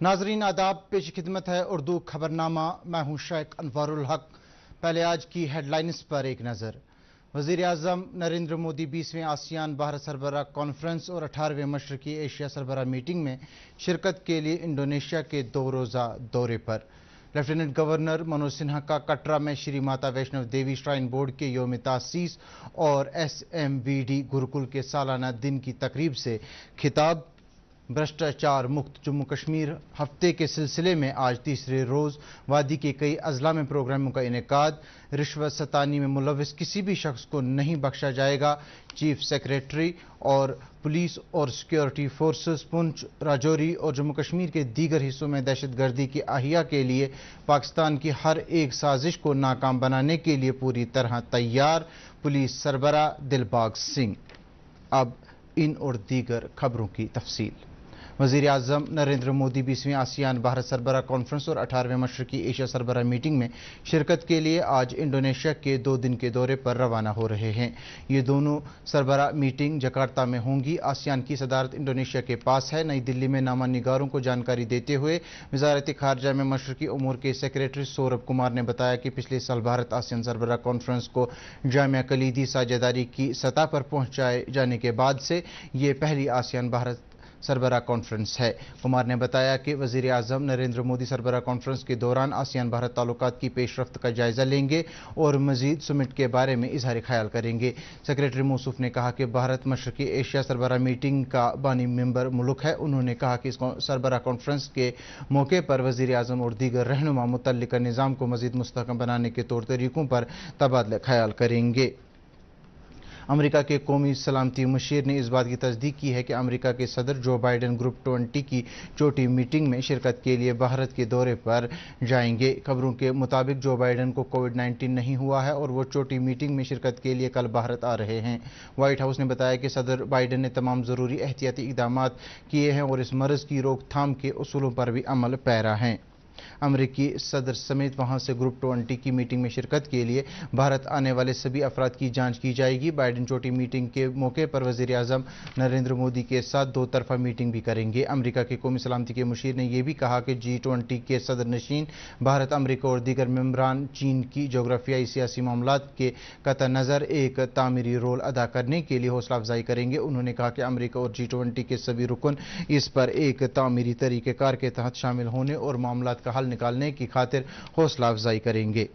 ناظرین آداب، پیش خدمت ہے اردو خبرنامہ۔ میں ہوں شیخ انوار الحق۔ پہلے آج کی ہیڈ لائنز پر ایک نظر۔ وزیر اعظم نریندر مودی 20ویں آسیان بھارت سربراہ کانفرنس اور 18ویں مشرقی ایشیا سربراہ میٹنگ میں شرکت کے لیے انڈونیشیا کے 2 روزہ دورے پر۔ لیفٹیننٹ گورنر منوج سنہا کا کٹرا میں شری ماتا ویشنو دیوی شرائن بورڈ کے یوم تاسیس اور SMVD گروکل کے سالانہ دن کی تقریب سے خطاب۔ بھرشٹاچار مکت جموں کشمیر ہفتے کے سلسلے میں آج تیسرے روز وادی کے کئی اضلاع میں پروگراموں کا انعقاد۔ رشوت ستانی میں ملوث کسی بھی شخص کو نہیں بخشا جائے گا۔ چیف سیکریٹری اور پولیس اور سیکیورٹی فورسز پونچھ، راجوری اور جموں کشمیر کے دیگر حصوں میں دہشت گردی کی احیا کے لیے پاکستان کی ہر ایک سازش کو ناکام بنانے کے لیے پوری طرح تیار۔ پولیس سربراہ دلباغ سنگھ۔ اب ان اور دیگر خبروں کی تفصیل۔ وزیر اعظم نریندر مودی 20ویں آسیان بھارت سربراہ کانفرنس اور 18ویں مشرقی ایشیا سربراہ میٹنگ میں شرکت کے لیے آج انڈونیشیا کے 2 دن کے دورے پر روانہ ہو رہے ہیں۔ یہ دونوں سربراہ میٹنگ جکارتا میں ہوں گی۔ آسیان کی صدارت انڈونیشیا کے پاس ہے۔ نئی دلی میں نامہ نگاروں کو جانکاری دیتے ہوئے وزارت خارجہ میں مشرقی امور کے سیکریٹری سوربھ کمار نے بتایا کہ پچھلے سال بھارت آسیان سربراہ کانفرنس کو جامع کلیدی ساجھیداری کی سطح پر پہنچائے جانے کے بعد سے یہ پہلی آسیان بھارت سربراہ کانفرنس ہے۔ کمار نے بتایا کہ وزیر اعظم نریندر مودی سربراہ کانفرنس کے دوران آسیان بھارت تعلقات کی پیش رفت کا جائزہ لیں گے اور مزید سمٹ کے بارے میں اظہار خیال کریں گے۔ سیکریٹری موصوف نے کہا کہ بھارت مشرقی ایشیا سربراہ میٹنگ کا بانی ممبر ملک ہے۔ انہوں نے کہا کہ اس سربراہ کانفرنس کے موقع پر وزیر اعظم اور دیگر رہنما متعلقہ نظام کو مزید مستحکم بنانے کے طور طریقوں پر تبادلہ خیال کریں گے۔ امریکہ کے قومی سلامتی مشیر نے اس بات کی تصدیق کی ہے کہ امریکہ کے صدر جو بائیڈن گروپ 20 کی چوٹی میٹنگ میں شرکت کے لیے بھارت کے دورے پر جائیں گے۔ خبروں کے مطابق جو بائیڈن کو کووڈ-19 نہیں ہوا ہے اور وہ چوٹی میٹنگ میں شرکت کے لیے کل بھارت آ رہے ہیں۔ وائٹ ہاؤس نے بتایا کہ صدر بائیڈن نے تمام ضروری احتیاطی اقدامات کیے ہیں اور اس مرض کی روک تھام کے اصولوں پر بھی عمل پیرا ہیں۔ امریکی صدر سمیت وہاں سے گروپ 20 کی میٹنگ میں شرکت کے لیے بھارت آنے والے سبھی افراد کی جانچ کی جائے گی۔ بائیڈن چوٹی میٹنگ کے موقع پر وزیر اعظم نریندر مودی کے ساتھ 2 طرفہ میٹنگ بھی کریں گے۔ امریکہ کے قومی سلامتی کے مشیر نے یہ بھی کہا کہ G20 کے صدر نشین بھارت، امریکہ اور دیگر ممبران چین کی جغرافیائی سیاسی معاملات کے قطع نظر ایک تعمیری رول ادا کرنے کے لیے حوصلہ افزائی کریں گے۔ انہوں نے کہا کہ امریکہ اور G20 کے سبھی رکن اس پر ایک تعمیری طریقہ کار کے تحت شامل ہونے اور معاملات کا حل نکالنے کی خاطر حوصلہ افزائی کریں گے۔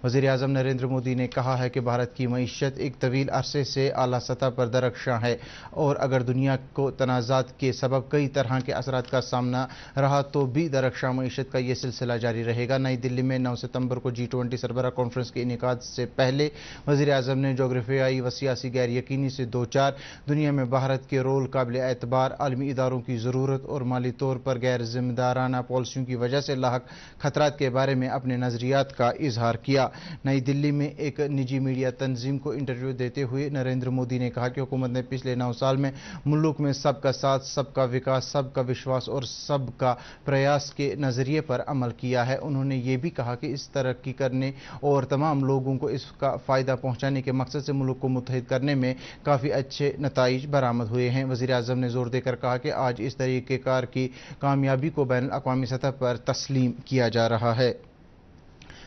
وزیر اعظم نریندر مودی نے کہا ہے کہ بھارت کی معیشت ایک طویل عرصے سے اعلیٰ سطح پر درخشاں ہے اور اگر دنیا کو تنازعات کے سبب کئی طرح کے اثرات کا سامنا رہا تو بھی درخشاں معیشت کا یہ سلسلہ جاری رہے گا۔ نئی دلی میں 9 ستمبر کو G20 سربراہ کانفرنس کے انعقاد سے پہلے وزیر اعظم نے جغرافیائی و سیاسی غیر یقینی سے دوچار دنیا میں بھارت کے رول قابل اعتبار، عالمی اداروں کی ضرورت اور مالی طور پر غیر ذمہ دارانہ پالیسیوں کی وجہ سے لاحق خطرات کے بارے میں اپنے نظریات کا اظہار کیا۔ نئی دلی میں ایک نجی میڈیا تنظیم کو انٹرویو دیتے ہوئے نریندر مودی نے کہا کہ حکومت نے پچھلے 9 سال میں ملک میں سب کا ساتھ، سب کا وکاس، سب کا وشواس اور سب کا پریاس کے نظریے پر عمل کیا ہے۔ انہوں نے یہ بھی کہا کہ اس ترقی کرنے اور تمام لوگوں کو اس کا فائدہ پہنچانے کے مقصد سے ملک کو متحد کرنے میں کافی اچھے نتائج برآمد ہوئے ہیں۔ وزیر اعظم نے زور دے کر کہا کہ آج اس طریقہ کار کی کامیابی کو بین الاقوامی سطح پر تسلیم کیا جا رہا ہے۔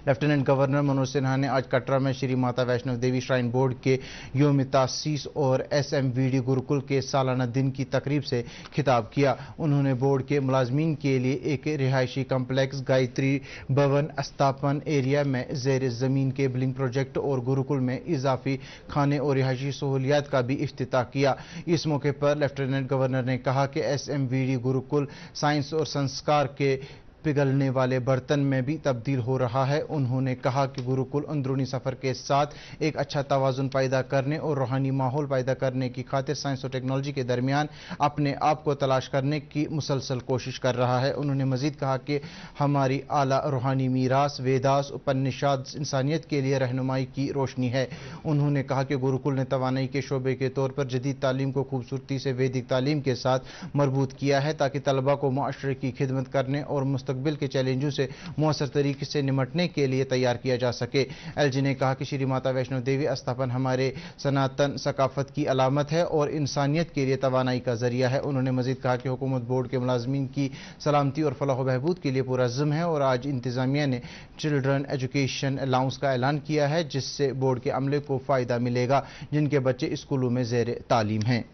لیفٹیننٹ گورنر منوج سنہا نے آج کٹرا میں شری ماتا ویشنو دیوی شرائن بورڈ کے یوم تاسیس اور SMVD گروکل کے سالانہ دن کی تقریب سے خطاب کیا۔ انہوں نے بورڈ کے ملازمین کے لیے ایک رہائشی کمپلیکس گایتری بھون استھاپن ایریا میں زیر زمین کیبلنگ پروجیکٹ اور گروکل میں اضافی کھانے اور رہائشی سہولیات کا بھی افتتاح کیا۔ اس موقع پر لیفٹیننٹ گورنر نے کہا کہ SMVD گروکل سائنس اور سنسکار کے پگھلنے والے برتن میں بھی تبدیل ہو رہا ہے۔ انہوں نے کہا کہ گروکل اندرونی سفر کے ساتھ ایک اچھا توازن پیدا کرنے اور روحانی ماحول پیدا کرنے کی خاطر سائنس اور ٹیکنالوجی کے درمیان اپنے آپ کو تلاش کرنے کی مسلسل کوشش کر رہا ہے۔ انہوں نے مزید کہا کہ ہماری اعلیٰ روحانی میراث ویداس اپنشاد انسانیت کے لیے رہنمائی کی روشنی ہے۔ انہوں نے کہا کہ گروکل نے توانائی کے شعبے کے طور پر جدید تعلیم کو خوبصورتی سے ویدک تعلیم کے ساتھ مربوط کیا ہے تاکہ طلباء کو معاشرے کی خدمت کرنے اور مستقبل मुस्तकबिल के चैलेंजों से मुअस्सर तरीके से निमटने के लिए तैयार किया जा सके। एलजी ने कहा कि श्री माता वैष्णो देवी स्थापन हमारे सनातन सकाफत की अलामत है और इंसानियत के लिए तवानाई का जरिया है। उन्होंने मजीद कहा कि हुकूमत बोर्ड के मुलाजमीन की सलामती और फलाह बहबूद के लिए पूरा अज़्म है और आज इंतजामिया ने चिल्ड्रन एजुकेशन अलाउंस का ऐलान किया है, जिससे बोर्ड के अमले को फ़ायदा मिलेगा जिनके बच्चे स्कूलों में ज़ेर तालीम हैं।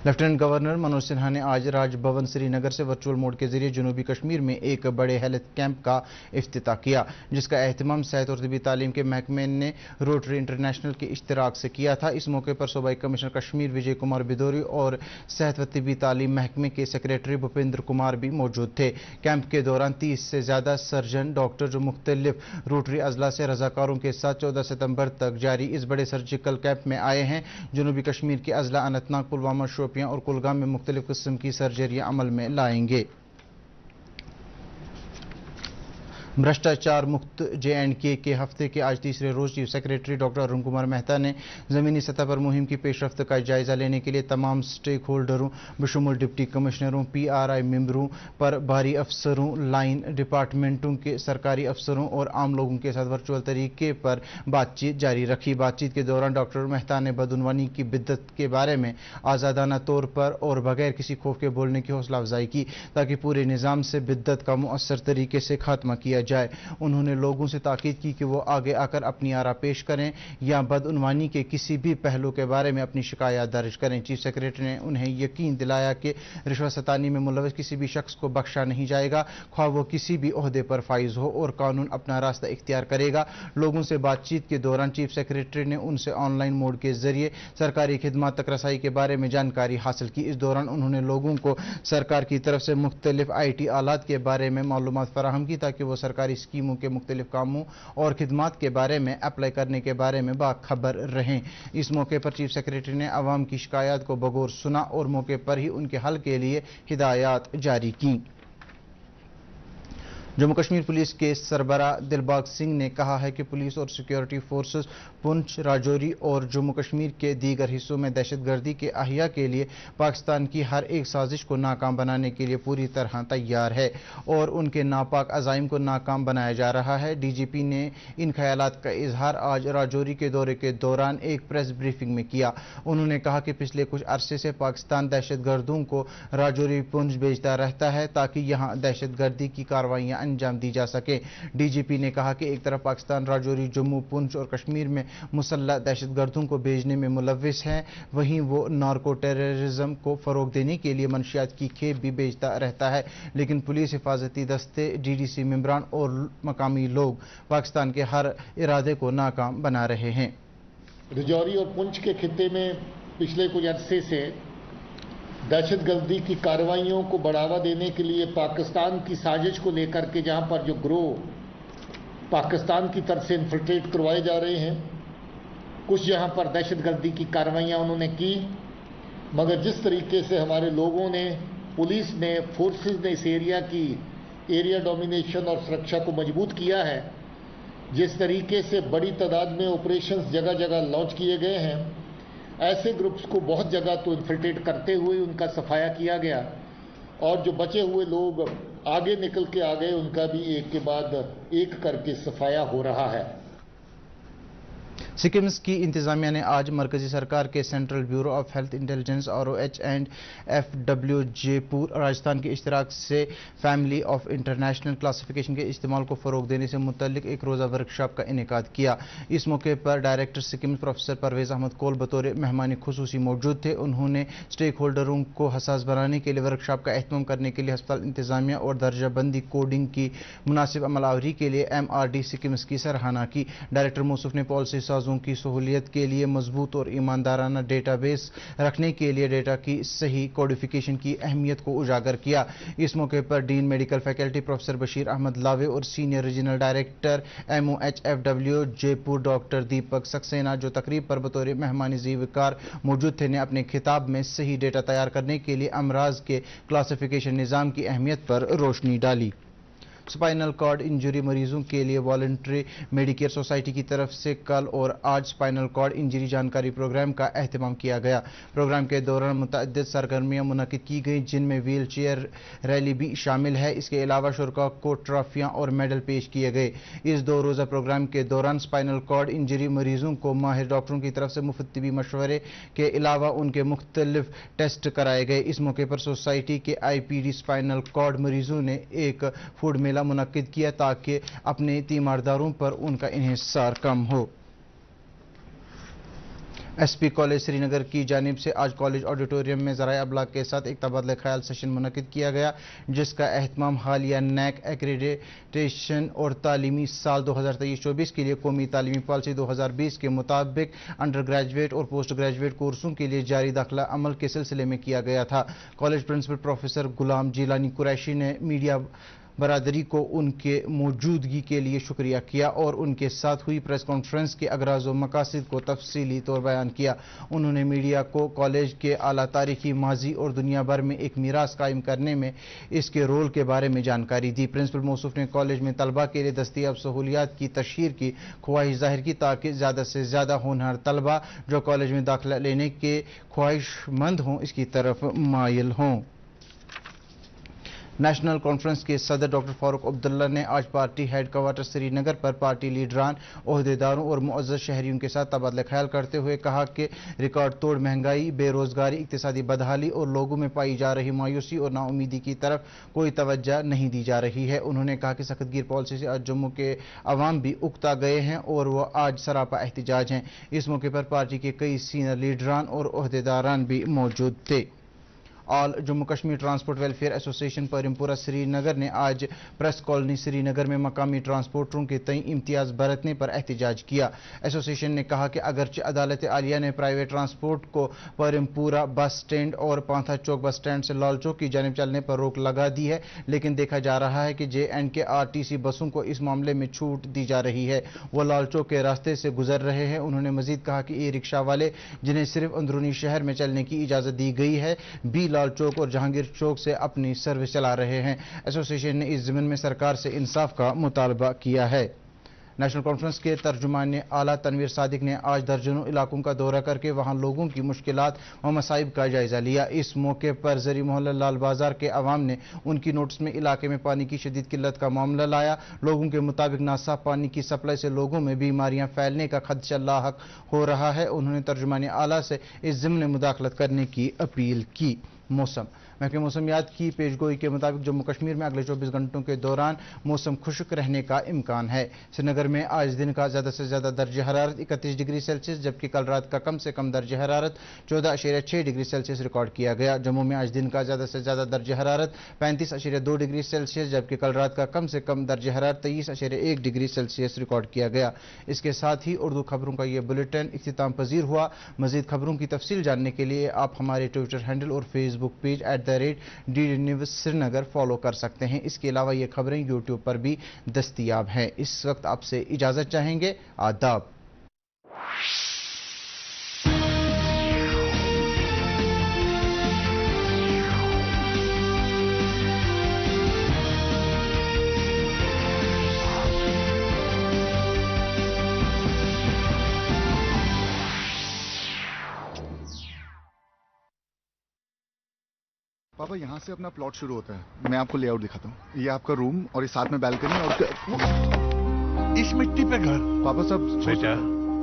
लेफ्टिनेंट गवर्नर मनोज सिन्हा ने आज राजभवन श्रीनगर से वर्चुअल मोड के जरिए जनूबी कश्मीर में एक बड़े हेल्थ कैंप का इफ्तिताह किया, जिसका एहतमाम सेहत और तिबी तालीम के महकमे ने रोटरी इंटरनेशनल के इश्तिराक से किया था। इस मौके पर सूबाई कमिश्नर कश्मीर विजय कुमार बिदोरी और सेहत व तिबी तालीम महकमे के सेक्रेटरी भूपेंद्र कुमार भी मौजूद थे। कैंप के दौरान 30 से ज़्यादा सर्जन डॉक्टर जो मुख्तलिफ रोटरी अजला से रजाकारों के साथ 14 सितंबर तक जारी इस बड़े सर्जिकल कैंप में आए हैं। जनूबी कश्मीर के अजला अनंतनाग, पुलवामा, और कुलगाम में मुख्तलिफ किस्म की सर्जरियां अमल में लाएंगे। भ्रष्टाचार मुक्त JNK के हफ्ते के आज तीसरे रोज chief secretary doctor Arun Kumar Mehta ने ज़मीनी सतह पर मुहिम की पेशरफ्त का जायजा लेने के लिए तमाम स्टेक होल्डरों बशुमूल डिप्टी कमिश्नरों, PRI मेंबरों पर भारी अफसरों, लाइन डिपार्टमेंटों के सरकारी अफसरों और आम लोगों के साथ वर्चुअल तरीके पर बातचीत जारी रखी। बातचीत के दौरान डॉक्टर मेहता ने बदउनवानी की बिद्दत के बारे में आज़ादाना तौर पर और बगैर किसी खौफ के बोलने की हौसला अफजाई की ताकि पूरे निज़ाम से बिद्दत का मुअस्सर तरीके से खात्मा किया जाए। उन्होंने लोगों से ताकीद की कि वो आगे आकर अपनी आरा पेश करें या बदउनवानी के किसी भी पहलू के बारे में अपनी शिकायत दर्ज करें। चीफ सेक्रेटरी ने उन्हें यकीन दिलाया कि रिश्वत सतानी में मुलव्वस किसी भी शख्स को बख्शा नहीं जाएगा, ख्वाह वो किसी भी ओहदे पर फाइज हो, और कानून अपना रास्ता इख्तियार करेगा। लोगों से बातचीत के दौरान चीफ सेक्रेटरी ने उनसे ऑनलाइन मोड के जरिए सरकारी खिदमत तक रसाई के बारे में जानकारी हासिल की। इस दौरान उन्होंने लोगों को सरकार की तरफ से मुख्तलिफ IT आलात के बारे में मालूमात फराहम की ताकि वो सरकारी स्कीमों के मुख्तलिफ कामों और खिदमात के बारे में अप्लाई करने के बारे में बाखबर रहें। इस मौके पर चीफ सेक्रेटरी ने अवाम की शिकायत को बगौर सुना और मौके पर ही उनके हल के लिए हिदायत जारी की। जम्मू कश्मीर पुलिस के सरबराह दिलबाग सिंह ने कहा है कि पुलिस और सिक्योरिटी फोर्सेस पुंछ, राजौरी और जम्मू कश्मीर के दीगर हिस्सों में दहशतगर्दी के अहिया के लिए पाकिस्तान की हर एक साजिश को नाकाम बनाने के लिए पूरी तरह तैयार है और उनके नापाक अज़ाइम को नाकाम बनाया जा रहा है। DGP ने इन ख्यालात का इजहार आज राजौरी के दौरे के दौरान एक प्रेस ब्रीफिंग में किया। उन्होंने कहा कि पिछले कुछ अरसे से पाकिस्तान दहशतगर्दों को राजौरी पुंछ भेजता रहता है ताकि यहाँ दहशतगर्दी की कार्रवाइयाँ अंजाम दी जा सके। DGP ने कहा कि एक तरफ पाकिस्तान राजौरी, जम्मू, पुंछ और कश्मीर में मुसल्लह दहशतगर्दों को भेजने में मुलव्विस है, वहीं वो नार्को टेररिज्म को फरोग देने के लिए मंशियात की खेप भी भेजता रहता है। लेकिन पुलिस, हिफाजती दस्ते, DDC मेंबरान और मकामी लोग पाकिस्तान के हर इरादे को नाकाम बना रहे हैं। राजौरी और पुंछ के खित्ते में पिछले कुछ अरसे से दहशतगर्दी की कार्रवाइयों को बढ़ावा देने के लिए पाकिस्तान की साजिश को लेकर के जहां पर जो ग्रोह पाकिस्तान की तरफ से इन्फिल्ट्रेट करवाए जा रहे हैं, कुछ जहां पर दहशतगर्दी की कार्रवाइयां उन्होंने की, मगर जिस तरीके से हमारे लोगों ने, पुलिस ने, फोर्सेस ने इस एरिया की एरिया डोमिनेशन और सुरक्षा को मजबूत किया है, जिस तरीके से बड़ी तादाद में ऑपरेशंस जगह जगह लॉन्च किए गए हैं, ऐसे ग्रुप्स को बहुत जगह तो इन्फिल्ट्रेट करते हुए उनका सफाया किया गया और जो बचे हुए लोग आगे निकल के आ गए उनका भी एक के बाद एक करके सफाया हो रहा है। सिक्किम की इंतजामिया ने आज मरकजी सरकार के central bureau of health intelligence ROH and FW Jaipur Rajasthan के इश्तराक से फैमिली ऑफ इंटरनेशनल क्लासिफिकेशन के इस्तेमाल को फ़रोग देने से मुतल्लिक एक रोज़ा वर्कशॉप का इनेकाद किया। इस मौके पर डायरेक्टर सिक्किम प्रोफेसर परवेज़ अहमद कोल बतौर मेहमान खुसूसी मौजूद थे। उन्होंने स्टेक होल्डरों को हसास बनाने के लिए वर्कशॉप का एहतमाम करने के लिए अस्पताल इंतजामिया और दर्जाबंदी कोडिंग की मुनासिब अमलावरी के लिए MRD सिक्किम की सराहना की। डायरेक्टर मौसूफ ने पॉलिसी साजों की सहूलियत के लिए मजबूत और ईमानदाराना डेटाबेस रखने के लिए डेटा की सही कोडिफिकेशन की अहमियत को उजागर किया। इस मौके पर dean medical faculty professor Bashir Ahmad Lawey और senior regional director MOH-FW Jaipur doctor Deepak Saxena, जो तकरीब पर बतौर मेहमान ज़ीवकार मौजूद थे, ने अपने खिताब में सही डेटा तैयार करने के लिए अमराज के क्लासिफिकेशन निज़ाम की अहमियत पर रोशनी डाली। स्पाइनल कॉर्ड इंजरी मरीजों के लिए वॉलंटरी मेडिकेयर सोसाइटी की तरफ से कल और आज स्पाइनल कॉर्ड इंजरी जानकारी प्रोग्राम का एहतमाम किया गया। प्रोग्राम के दौरान मुतअद्दिद सरगर्मियां मुनक्किद की गईं, जिनमें व्हील चेयर रैली भी शामिल है। इसके अलावा शुरका को ट्रॉफियां और मेडल पेश किए गए। इस 2 रोज़ा प्रोग्राम के दौरान स्पाइनल कॉर्ड इंजरी मरीजों को माहिर डॉक्टरों की तरफ से मुफ्त तिबी मशवरे के अलावा उनके मुख्तलिफ टेस्ट कराए गए। इस मौके पर सोसाइटी के IPD स्पाइनल कॉर्ड मरीजों ने एक फूड मेला मुनक्किद किया ताकि अपने तीमारदारों पर उनका इन्हिसार कम हो। SP कॉलेज श्रीनगर की जानिब से आज कॉलेज ऑडिटोरियम में ज़राए अबलाग के साथ एक तबादला ख्याल सेशन मुनक्किद किया गया, जिसका एहतमाम हालिया NAC एक्रेडिटेशन और तालीमी साल 2023-24 के लिए कौमी तालीमी पॉलिसी 2020 के मुताबिक अंडर ग्रेजुएट और पोस्ट ग्रेजुएट कोर्सों के लिए जारी दाखिला अमल के सिलसिले में किया गया था। कॉलेज प्रिंसिपल प्रोफेसर गुलाम जिलानी कुरैशी ने मीडिया बरादरी को उनके मौजूदगी के लिए शुक्रिया किया और उनके साथ हुई प्रेस कॉन्फ्रेंस के अगराज व मकासद को तफसीली तौर बयान किया। उन्होंने मीडिया को कॉलेज के आला तारीखी माजी और दुनिया भर में एक मीरास कायम करने में इसके रोल के बारे में जानकारी दी। प्रिंसिपल मौसूफ ने कॉलेज में तलबा के लिए दस्तियाब सहूलियात की तशहीर की ख्वाहिश जाहिर की ताकि ज़्यादा से ज़्यादा होनहार तलबा जो कॉलेज में दाखिला लेने के ख्वाहिशमंद हों इसकी तरफ मायल हों। नेशनल कॉन्फ्रेंस के सदर डॉक्टर फारूक अब्दुल्ला ने आज पार्टी हेडक्वार्टर श्रीनगर पर पार्टी लीडरान, ओहदेदारों और मुअज़्ज़ज़ शहरियों के साथ तबादला ख्याल करते हुए कहा कि रिकॉर्ड तोड़ महंगाई, बेरोजगारी, इक्तिसादी बदहाली और लोगों में पाई जा रही मायूसी और नाउमीदी की तरफ कोई तवज्जो नहीं दी जा रही है। उन्होंने कहा कि सख्तगीर पॉलिसी से आज जम्मू के अवाम भी उकता गए हैं और वह आज सरापा एहतिजाज हैं। इस मौके पर पार्टी के कई सीनियर लीडरान और ओहदेदारान भी मौजूद थे। All Jammu Kashmir transport welfare association Parimpora Srinagar ने आज प्रेस कॉलोनी श्रीनगर में मकामी ट्रांसपोर्टरों के तय इम्तियाज बरतने पर एहतजाज किया। एसोसिएशन ने कहा कि अगरचे अदालत आलिया ने प्राइवेट ट्रांसपोर्ट को परिमपुरा बस स्टैंड और पांथा चौक बस स्टैंड से लाल चौक की जानिब चलने पर रोक लगा दी है, लेकिन देखा जा रहा है कि JNK RTC बसों को इस मामले में छूट दी जा रही है, वो लाल चौक के रास्ते से गुजर रहे हैं। उन्होंने मजीद कहा कि ई रिक्शा वाले जिन्हें सिर्फ अंदरूनी शहर में चलने की इजाज़त दी गई है भी लाल चौक और जहांगीर चौक से अपनी सर्विस चला रहे हैं। एसोसिएशन ने इस ज़मीन में सरकार से इंसाफ का मुतालबा किया है। नेशनल कॉन्फ्रेंस के तर्जुमान आला तनवीर सादिक ने आज दर्जनों इलाकों का दौरा करके वहां लोगों की मुश्किलात व मसाइब का जायजा लिया। इस मौके पर जरी मोहल्ला लाल बाजार के अवाम ने उनकी नोटिस में इलाके में पानी की शदीद किल्लत का मामला लाया। लोगों के मुताबिक नासाफ पानी की सप्लाई से लोगों में बीमारियां फैलने का खदशा लाहक हो रहा है। उन्होंने तर्जुमान आला से इस ज़िम्न में मुदाखलत करने की अपील की। मौसम महकमे मौसमियात की पेशगोई के मुताबिक जम्मू कश्मीर में अगले 24 घंटों के दौरान मौसम खुश्क रहने का इम्कान है। श्रीनगर में आज दिन का ज़्यादा से ज़्यादा दर्ज हरारत 31 डिग्री सेल्सियस जबकि कल रात का कम से कम दर्ज हरारत 14.6 डिग्री सेल्सियस रिकॉर्ड किया गया। जम्मू में आज दिन का ज़्यादा से ज़्यादा दर्ज हरारत 35.2 डिग्री सेल्सियस जबकि कल रात का कम से कम दर्ज हरारत 23.1 डिग्री सेल्सियस रिकॉर्ड किया गया। इसके साथ ही उर्दू खबरों का यह बुलेटिन इख्तिताम पजीर हुआ। मज़ीद खबरों की तफसील जानने के लिए आप हमारे ट्विटर हैंडल और Facebook page @DD news Srinagar follow कर सकते हैं। इसके अलावा ये खबरें यूट्यूब पर भी दस्तयाब हैं। इस वक्त आपसे इजाज़त चाहेंगे। आदाब। पापा यहाँ से अपना प्लॉट शुरू होता है। मैं आपको लेआउट दिखाता हूँ। ये आपका रूम और इस साथ में बैल्कनी और इस मिट्टी पे घर। पापा सब बेटा,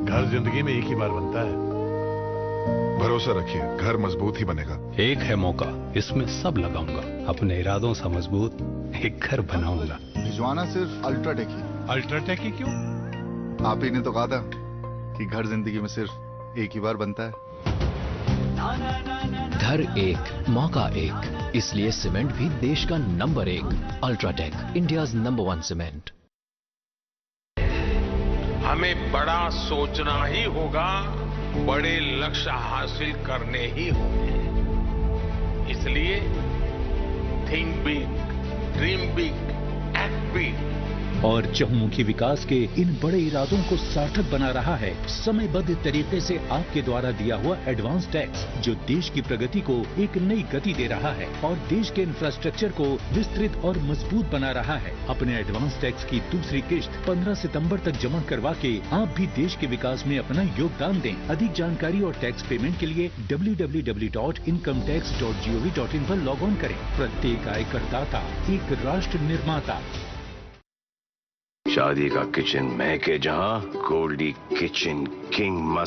घर जिंदगी में एक ही बार बनता है। भरोसा रखिए, घर मजबूत ही बनेगा। एक है मौका, इसमें सब लगाऊंगा। अपने इरादों से मजबूत एक घर बनाऊंगा। भिजवाना सिर्फ अल्ट्राटेक ही। अल्ट्राटेक ही क्यों? आप ही ने तो कहा था कि घर जिंदगी में सिर्फ एक ही बार बनता है। घर एक, मौका एक, इसलिए सीमेंट भी देश का number 1। UltraTech, India's number 1 cement. हमें बड़ा सोचना ही होगा, बड़े लक्ष्य हासिल करने ही होंगे। इसलिए think big, dream big, act big. और चहुमुखी विकास के इन बड़े इरादों को सार्थक बना रहा है समयबद्ध तरीके से आपके द्वारा दिया हुआ एडवांस टैक्स, जो देश की प्रगति को एक नई गति दे रहा है और देश के इंफ्रास्ट्रक्चर को विस्तृत और मजबूत बना रहा है। अपने एडवांस टैक्स की दूसरी किश्त 15 सितंबर तक जमा करवा के आप भी देश के विकास में अपना योगदान दें। अधिक जानकारी और टैक्स पेमेंट के लिए www.incometax.gov.in पर लॉग ऑन करें। प्रत्येक आयकरदाता एक राष्ट्र निर्माता। शादी का किचन महके जहां, गोल्डी किचन किंग मस्त